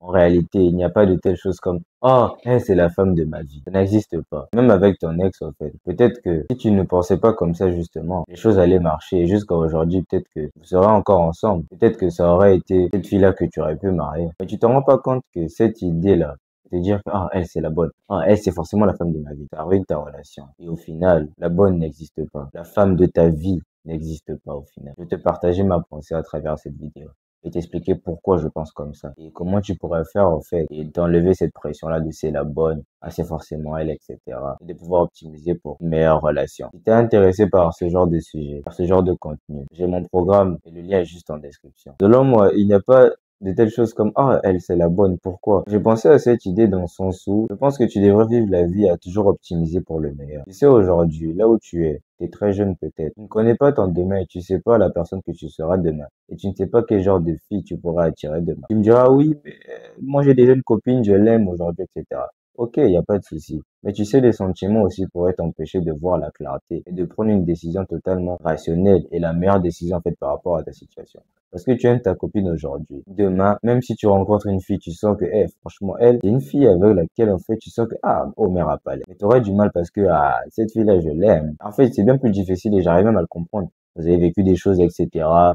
En réalité, il n'y a pas de telle chose comme oh, elle, c'est la femme de ma vie. Ça n'existe pas. Même avec ton ex, en fait. Peut-être que si tu ne pensais pas comme ça, justement, les choses allaient marcher. Et jusqu'à aujourd'hui, peut-être que vous serez encore ensemble. Peut-être que ça aurait été cette fille-là que tu aurais pu marier. Mais tu te rends pas compte que cette idée-là, de dire que ah, elle, c'est la bonne. Ah, elle, c'est forcément la femme de ma vie. Ça ruine ta relation. Et au final, la bonne n'existe pas. La femme de ta vie n'existe pas au final. Je vais te partager ma pensée à travers cette vidéo et t'expliquer pourquoi je pense comme ça et comment tu pourrais faire en fait et d'enlever cette pression-là de c'est la bonne, ah c'est forcément elle, etc. Et de pouvoir optimiser pour une meilleure relation. Si t'es intéressé par ce genre de sujet, par ce genre de contenu, j'ai mon programme et le lien est juste en description. Selon moi, il n'y a pas de telles choses comme ah elle c'est la bonne, pourquoi? J'ai pensé à cette idée dans le sens où je pense que tu devrais vivre la vie à toujours optimiser pour le meilleur. Tu sais aujourd'hui, là où tu es très jeune peut-être, tu ne connais pas ton demain et tu sais pas la personne que tu seras demain et tu ne sais pas quel genre de fille tu pourras attirer demain. Tu me diras oui, mais moi j'ai déjà une copine, je l'aime aujourd'hui, etc. Ok, il n'y a pas de souci. Mais tu sais, les sentiments aussi pourraient t'empêcher de voir la clarté et de prendre une décision totalement rationnelle et la meilleure décision en fait par rapport à ta situation. Parce que tu aimes ta copine aujourd'hui. Demain, même si tu rencontres une fille, tu sens que, franchement, elle, c'est une fille avec laquelle, en fait, tu sens que, ah, oh, mère a pas l'air. Mais t'aurais du mal parce que, ah, cette fille-là, je l'aime. En fait, c'est bien plus difficile et j'arrive même à le comprendre. Vous avez vécu des choses, etc.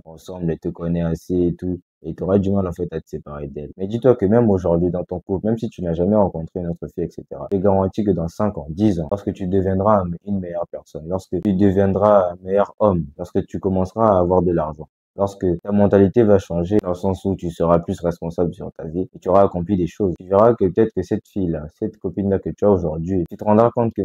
Ensemble, elle te connaît assez et tout. Et tu auras du mal, en fait, à te séparer d'elle. Mais dis-toi que même aujourd'hui, dans ton couple, même si tu n'as jamais rencontré une autre fille, etc., je te garantis que dans 5 ans, 10 ans, lorsque tu deviendras une meilleure personne, lorsque tu deviendras un meilleur homme, lorsque tu commenceras à avoir de l'argent, lorsque ta mentalité va changer, dans le sens où tu seras plus responsable sur ta vie et tu auras accompli des choses, tu verras que peut-être que cette fille-là, cette copine-là que tu as aujourd'hui, tu te rendras compte que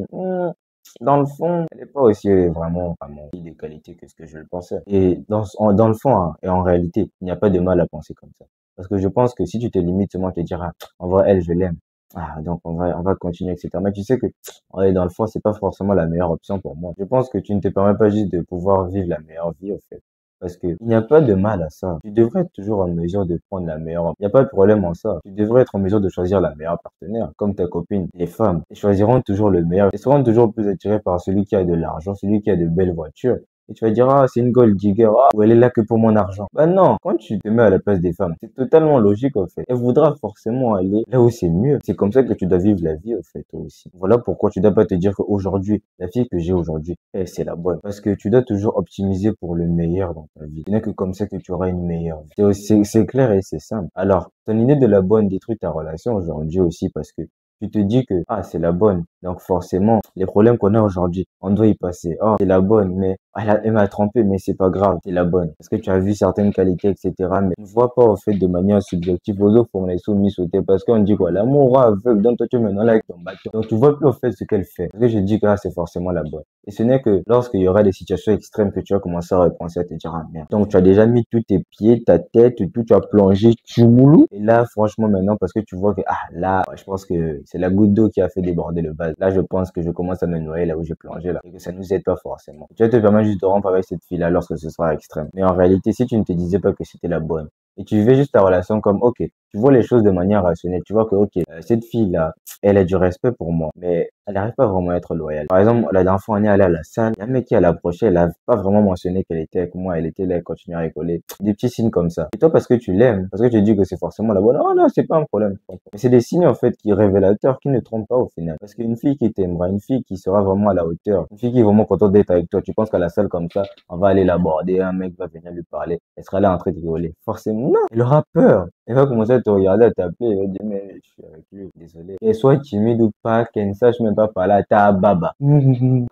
dans le fond, elle n'est pas aussi vraiment de qualité que ce que je le pensais. Et dans le fond, hein, et en réalité, il n'y a pas de mal à penser comme ça. Parce que je pense que si tu te limites seulement à te dire, ah, en vrai, elle, je l'aime. Ah, donc on va continuer, etc. Mais tu sais que, ouais, dans le fond, c'est pas forcément la meilleure option pour moi. Je pense que tu ne te permets pas juste de pouvoir vivre la meilleure vie, au fait. Parce que il n'y a pas de mal à ça. Tu devrais être toujours en mesure de prendre la meilleure. Il n'y a pas de problème en ça. Tu devrais être en mesure de choisir la meilleure partenaire. Comme ta copine, les femmes, elles choisiront toujours le meilleur. Elles seront toujours plus attirées par celui qui a de l'argent, celui qui a de belles voitures. Et tu vas dire, ah, c'est une gold digger, ah, ou elle est là que pour mon argent. Bah non, quand tu te mets à la place des femmes, c'est totalement logique, en fait. Elle voudra forcément aller là où c'est mieux. C'est comme ça que tu dois vivre la vie, en fait, toi aussi. Voilà pourquoi tu dois pas te dire qu'aujourd'hui, la fille que j'ai aujourd'hui, c'est la bonne. Parce que tu dois toujours optimiser pour le meilleur dans ta vie. Ce n'est que comme ça que tu auras une meilleure vie. C'est clair et c'est simple. Alors, ton idée de la bonne détruit ta relation aujourd'hui aussi parce que tu te dis que, ah, c'est la bonne. Donc forcément, les problèmes qu'on a aujourd'hui, on doit y passer. Oh, c'est la bonne, mais elle m'a trompé, mais c'est pas grave, c'est la bonne. Parce que tu as vu certaines qualités, etc. Mais ne vois pas, en fait, de manière subjective aux autres pour les soumis sauter. Parce qu'on dit quoi, l'amour aveugle, donc toi tu es maintenant là avec ton bâton. Donc tu vois plus, en fait, ce qu'elle fait. Parce que je dis que, ah, c'est forcément la bonne. Et ce n'est que lorsqu'il y aura des situations extrêmes que tu vas commencer à repenser, à te dire, ah merde. Donc tu as déjà mis tous tes pieds, ta tête, tout, tu as plongé, tu moulou. Et là, franchement, maintenant, parce que tu vois que, ah, là, je pense que c'est la goutte d'eau qui a fait déborder le vase. Là, je pense que je commence à me noyer là où j'ai plongé là. Et que ça nous aide pas forcément. Tu vas te permettre juste de rompre avec cette fille-là lorsque ce sera extrême. Mais en réalité, si tu ne te disais pas que c'était la bonne, et tu vivais juste ta relation comme, ok, tu vois les choses de manière rationnelle. Tu vois que, ok, cette fille-là, elle a du respect pour moi, mais elle n'arrive pas vraiment à être loyale. Par exemple, la dernière fois, on est allé à la salle, il y a un mec qui a approché, elle a pas vraiment mentionné qu'elle était avec moi, elle était là, elle continuait à rigoler. Des petits signes comme ça. Et toi, parce que tu l'aimes, parce que tu dis que c'est forcément la bonne, oh non, c'est pas un problème. Mais c'est des signes, en fait, qui révélateurs, qui ne trompent pas au final. Parce qu'une fille qui t'aimera, une fille qui sera vraiment à la hauteur, une fille qui est vraiment contente d'être avec toi, tu penses qu'à la salle comme ça, on va aller l'aborder, un mec va venir lui parler, elle sera là en train de rigoler. Forcément, non, elle aura peur. Elle va commencer à te regarder, à t'appeler, elle va dire, mais je suis avec lui, désolé. Qu'elle soit timide ou pas, qu'elle ne sache même pas parler à ta baba. Elle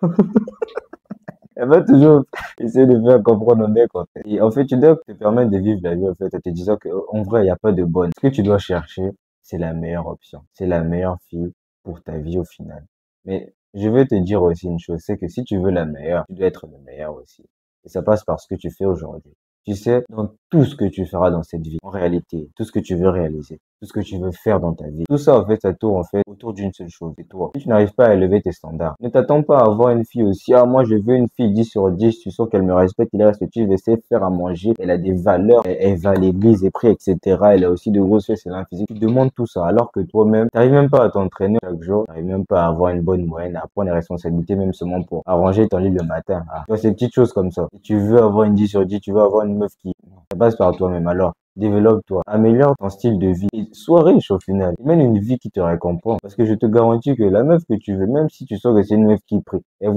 va toujours essayer de faire comprendre au mec, en fait. Et en fait, tu dois te permettre de vivre la vie, en fait, en te disant que, en vrai, il n'y a pas de bonne. Ce que tu dois chercher, c'est la meilleure option. C'est la meilleure fille pour ta vie au final. Mais je veux te dire aussi une chose, c'est que si tu veux la meilleure, tu dois être le meilleur aussi. Et ça passe par ce que tu fais aujourd'hui. Tu sais, dans tout ce que tu feras dans cette vie, en réalité, tout ce que tu veux réaliser, tout ce que tu veux faire dans ta vie, tout ça, en fait, ça tourne, en fait, autour d'une seule chose, c'est toi. Si tu n'arrives pas à élever tes standards, ne t'attends pas à avoir une fille aussi, ah, moi, je veux une fille 10 sur 10, tu sens qu'elle me respecte, il est respectueux, je sais faire à manger, elle a des valeurs, elle va à l'église et prie, etc. Elle a aussi de grosses fesses, elle a un physique. Tu demandes tout ça, alors que toi-même, t'arrives même pas à t'entraîner chaque jour, t'arrives même pas à avoir une bonne moyenne, à prendre les responsabilités, même seulement pour arranger ton lit le matin. Ah, tu vois, ces petites choses comme ça. Si tu veux avoir une 10 sur 10, tu veux avoir une meuf qui, ça passe par toi-même. Alors, développe-toi, améliore ton style de vie et sois riche au final. Et mène une vie qui te récompense. Parce que je te garantis que la meuf que tu veux, même si tu sens que c'est une meuf qui prie, elle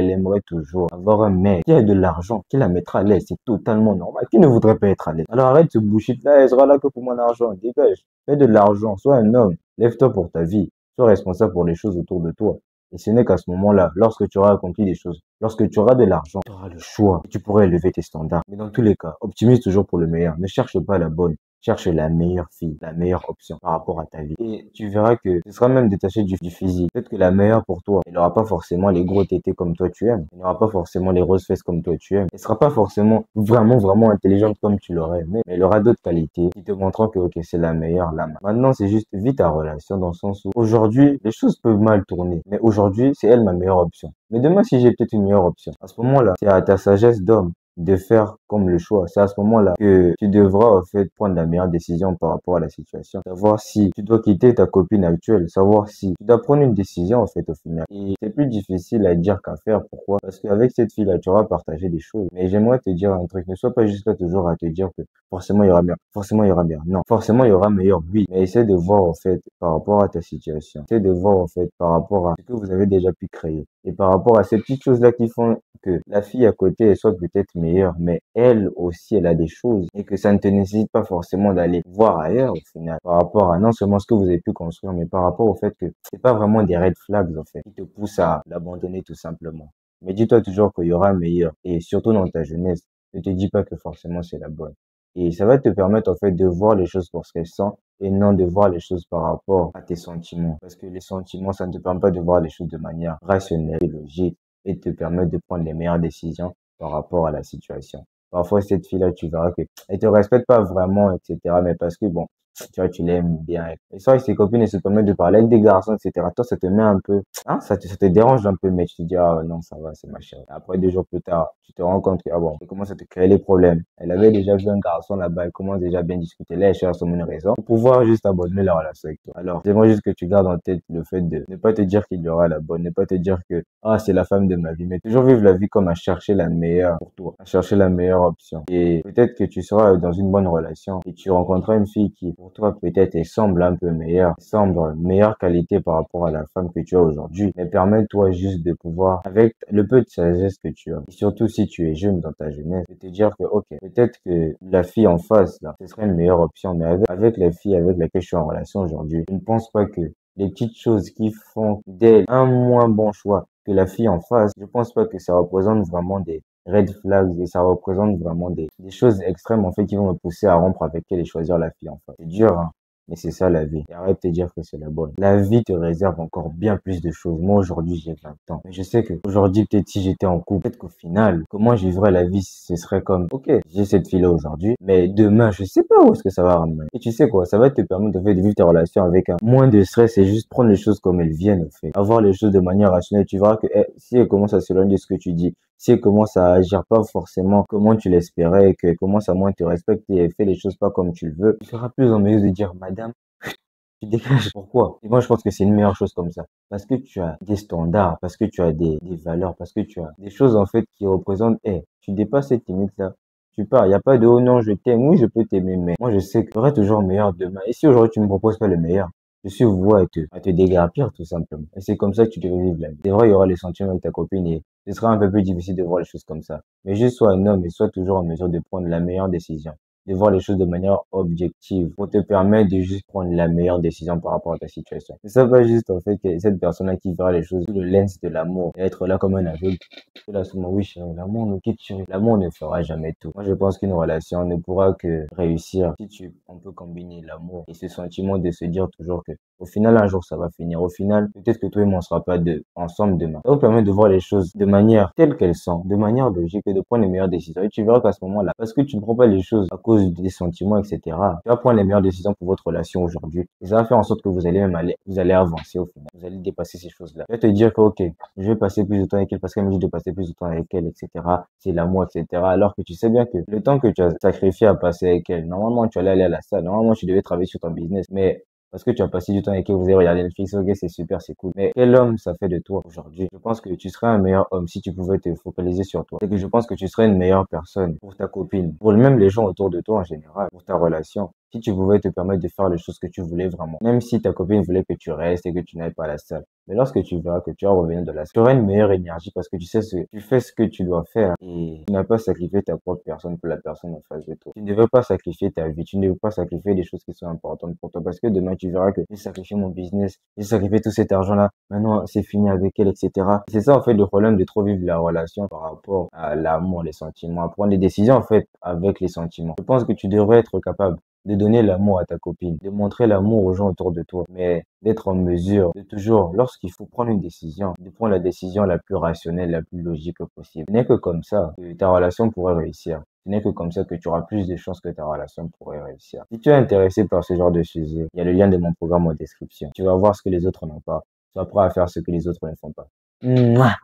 aimerait toujours avoir un mec qui a de l'argent, qui la mettra à l'aise. C'est totalement normal. Qui ne voudrait pas être à l'aise? Alors arrête ce bullshit là, elle sera là que pour mon argent. Dégage. Fais de l'argent. Sois un homme. Lève-toi pour ta vie. Sois responsable pour les choses autour de toi. Et ce n'est qu'à ce moment-là, lorsque tu auras accompli des choses, lorsque tu auras de l'argent, tu auras le choix. Tu pourras élever tes standards. Mais dans tous les cas, optimise toujours pour le meilleur. Ne cherche pas la bonne. Cherche la meilleure fille, la meilleure option par rapport à ta vie. Et tu verras que tu seras même détaché du physique. Peut-être que la meilleure pour toi, elle n'aura pas forcément les gros tétés comme toi tu aimes. Elle n'aura pas forcément les roses fesses comme toi tu aimes. Elle sera pas forcément vraiment intelligente comme tu l'aurais aimé. Mais elle aura d'autres qualités qui te montreront que ok, c'est la meilleure là. Maintenant, c'est juste vis ta relation dans le sens où aujourd'hui, les choses peuvent mal tourner. Mais aujourd'hui, c'est elle ma meilleure option. Mais demain, si j'ai peut-être une meilleure option, à ce moment-là, c'est à ta sagesse d'homme de faire comme le choix. C'est à ce moment-là que tu devras en fait prendre la meilleure décision par rapport à la situation. Savoir si tu dois quitter ta copine actuelle, savoir si tu dois prendre une décision en fait au final. Et c'est plus difficile à dire qu'à faire. Pourquoi? Parce qu'avec cette fille-là, tu auras partagé des choses. Mais j'aimerais te dire un truc. Ne sois pas juste là toujours à te dire que forcément il y aura bien. Forcément il y aura bien. Non. Forcément il y aura meilleur. Oui. Mais essaie de voir en fait par rapport à ta situation. Essaie de voir en fait par rapport à ce que vous avez déjà pu créer. Et par rapport à ces petites choses-là qui font que la fille à côté elle soit peut-être meilleure, mais elle aussi elle a des choses et que ça ne te nécessite pas forcément d'aller voir ailleurs au final par rapport à non seulement ce que vous avez pu construire, mais par rapport au fait que c'est pas vraiment des red flags en fait qui te poussent à l'abandonner tout simplement. Mais dis-toi toujours qu'il y aura meilleur et surtout dans ta jeunesse, ne te dis pas que forcément c'est la bonne. Et ça va te permettre en fait de voir les choses pour ce qu'elles sont et non de voir les choses par rapport à tes sentiments. Parce que les sentiments, ça ne te permet pas de voir les choses de manière rationnelle et logique et te permettre de prendre les meilleures décisions par rapport à la situation. Parfois, cette fille-là, tu verras que elle te respecte pas vraiment, etc. Mais parce que bon, tu vois, tu l'aimes bien. Et ça, avec ses copines, elle se permet de parler avec des garçons, etc. Toi, ça te met un peu, hein, ça te dérange un peu, mais tu te dis, ah non, ça va, c'est ma chérie. Après, 2 jours plus tard, tu te rends compte que, ah bon, elle commence à te créer les problèmes. Elle avait déjà vu un garçon là-bas, elle commence déjà à bien discuter. Là, elle cherche une raison pour pouvoir juste abandonner la relation avec toi. Alors, j'aimerais juste que tu gardes en tête le fait de ne pas te dire qu'il y aura la bonne, ne pas te dire que, ah, c'est la femme de ma vie, mais toujours vivre la vie comme à chercher la meilleure pour toi, à chercher la meilleure option. Et peut-être que tu seras dans une bonne relation et tu rencontreras une fille qui, pour toi, peut-être, elle semble un peu meilleure, semble meilleure qualité par rapport à la femme que tu as aujourd'hui. Mais permets-toi juste de pouvoir, avec le peu de sagesse que tu as, et surtout si tu es jeune dans ta jeunesse, de te dire que, ok, peut-être que la fille en face, là, ce serait une meilleure option, mais avec la fille avec laquelle je suis en relation aujourd'hui, je ne pense pas que les petites choses qui font d'elle un moins bon choix que la fille en face, je pense pas que ça représente vraiment des red flags et ça représente vraiment des choses extrêmes en fait qui vont me pousser à rompre avec elle et choisir la fille en face. C'est dur, hein. Mais c'est ça la vie. Et arrête de te dire que c'est la bonne. La vie te réserve encore bien plus de choses. Moi aujourd'hui j'ai 20 ans. Mais je sais que aujourd'hui peut-être si j'étais en couple, peut-être qu'au final, comment je vivrais la vie, ce serait comme, ok, j'ai cette fille-là aujourd'hui, mais demain je sais pas où est-ce que ça va ramener. Et tu sais quoi, ça va te permettre en fait de vivre tes relations avec un moins de stress et juste prendre les choses comme elles viennent en fait. Avoir les choses de manière rationnelle. Tu verras que si elle commence à s'éloigner de ce que tu dis, si elle commence à agir pas forcément comment tu l'espérais et qu'elle commence à moins te respecter et fait les choses pas comme tu le veux, tu seras plus en mesure de dire, madame, tu dégages. Pourquoi? Et moi, je pense que c'est une meilleure chose comme ça. Parce que tu as des standards, parce que tu as des valeurs, parce que tu as des choses, en fait, qui représentent, tu dépasses cette limite-là. Tu pars. Il n'y a pas de, oh non, je t'aime. Oui, je peux t'aimer, mais moi, je sais que tu auras toujours meilleur demain. Et si aujourd'hui, tu me proposes pas le meilleur, je suis voué à te déguerpir, tout simplement. Et c'est comme ça que tu devrais vivre la vie. C'est vrai, il y aura les sentiments avec ta copine et ce sera un peu plus difficile de voir les choses comme ça. Mais juste sois un homme et sois toujours en mesure de prendre la meilleure décision, de voir les choses de manière objective pour te permettre de juste prendre la meilleure décision par rapport à ta situation. Et ça va juste en fait que cette personne-là qui verra les choses sous le lens de l'amour et être là comme un aveugle. Là, souvent, oui, chérie, l'amour nous quitte, chérie. L'amour ne fera jamais tout. Moi, je pense qu'une relation ne pourra que réussir si on peut combiner l'amour et ce sentiment de se dire toujours que au final, un jour, ça va finir. Au final, peut-être que toi et moi, on sera pas ensemble demain. Ça vous permet de voir les choses de manière telle qu'elles sont, de manière logique et de prendre les meilleures décisions. Et tu verras qu'à ce moment-là, parce que tu ne prends pas les choses à cause des sentiments, etc., tu vas prendre les meilleures décisions pour votre relation aujourd'hui. Et ça va faire en sorte que vous allez avancer au final. Vous allez dépasser ces choses-là. Tu vas te dire que, ok, je vais passer plus de temps avec elle parce qu'elle me dit de passer plus de temps avec elle, etc. C'est l'amour, etc. Alors que tu sais bien que le temps que tu as sacrifié à passer avec elle, normalement, tu allais aller à la salle, normalement, tu devais travailler sur ton business. Mais parce que tu as passé du temps avec elle, vous avez regardé Netflix, ok, c'est super, c'est cool. Mais quel homme ça fait de toi aujourd'hui? Je pense que tu serais un meilleur homme si tu pouvais te focaliser sur toi. C'est que je pense que tu serais une meilleure personne pour ta copine, pour même les gens autour de toi en général, pour ta relation. Si tu pouvais te permettre de faire les choses que tu voulais vraiment, même si ta copine voulait que tu restes et que tu n'ailles pas à la salle. Mais lorsque tu verras que tu vas revenir de la salle, tu auras une meilleure énergie parce que tu sais tu fais ce que tu dois faire et tu n'as pas sacrifié ta propre personne pour la personne en face de toi. Tu ne veux pas sacrifier ta vie, tu ne veux pas sacrifier des choses qui sont importantes pour toi parce que demain tu verras que j'ai sacrifié mon business, j'ai sacrifié tout cet argent-là, maintenant c'est fini avec elle, etc. C'est ça en fait le problème de trop vivre la relation par rapport à l'amour, les sentiments, à prendre des décisions en fait avec les sentiments. Je pense que tu devrais être capable de donner l'amour à ta copine, de montrer l'amour aux gens autour de toi, mais d'être en mesure de toujours, lorsqu'il faut prendre une décision, de prendre la décision la plus rationnelle, la plus logique possible. Ce n'est que comme ça que ta relation pourrait réussir. Ce n'est que comme ça que tu auras plus de chances que ta relation pourrait réussir. Si tu es intéressé par ce genre de sujet, il y a le lien de mon programme en description. Tu vas voir ce que les autres n'ont pas. Tu vas prêt à faire ce que les autres ne font pas. Mouah.